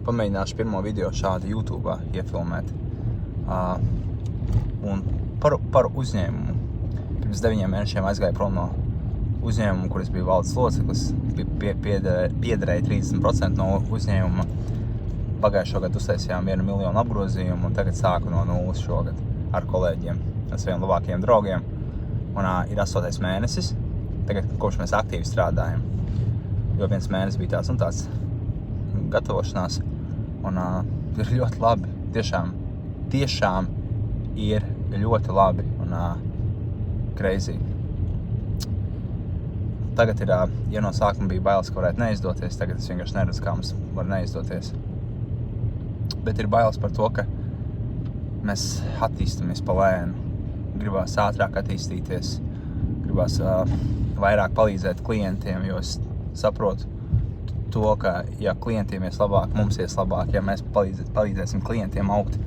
pamēģināšu pirmo video šādi YouTube'ā iefilmēt. Un par uzņēmumu. Pirms 9 mēnešiem aizgāju prom no uzņēmumu, kuras bija valdes loceklis, piederēja 30% no uzņēmuma. Pagājušo gadu uztaisījām 1 miljonu apgrozījumu, un tagad sāku no nulles šogad ar kolēģiem, ar saviem labākajiem draugiem. Un ir 8. mēnesis, tagad kopš mēs aktīvi strādājam, jo 1 mēnesis bija tāds un tāds gatavošanās, un ir ļoti labi, tiešām ir ļoti labi un crazy. Tagad ir, ja no sākuma bija bailes, ka varētu neizdoties, tagad es vienkārši neredzu, kā mums var neizdoties. Bet ir bailes par to, ka mēs attīstamies pa lēnu, gribās ātrāk attīstīties, gribās vairāk palīdzēt klientiem, jo es saprotu to, ka ja klientiem ies labāk, mums ies labāk, ja mēs palīdzēsim klientiem augt,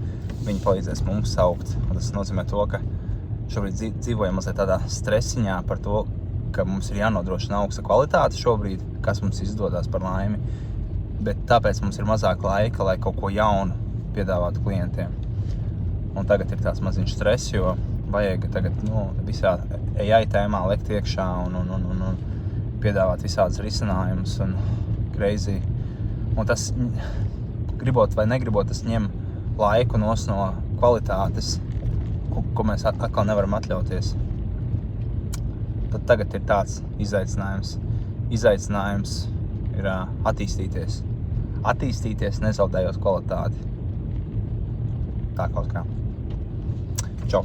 viņi palīdzēs mums augt. Un tas nozīmē to, ka šobrīd dzīvojam mazliet tādā stresiņā par to, ka mums ir jānodrošina augsta kvalitāte šobrīd, kas mums izdodas par laimi, bet tāpēc mums ir mazāk laika, lai kaut ko jaunu piedāvātu klientiem. Un tagad ir tāds maziņš stress, jo vajag tagad visā AI tēmā lekt iekšā un piedāvāt visādas risinājumus un crazy. Un tas, gribot vai negribot, tas ņem laiku no kvalitātes, ko mēs atkal nevaram atļauties. Tad tagad ir tāds izaicinājums. Izaicinājums ir attīstīties. Attīstīties, nezaudējot kvalitāti. Tā kaut kā. Čau!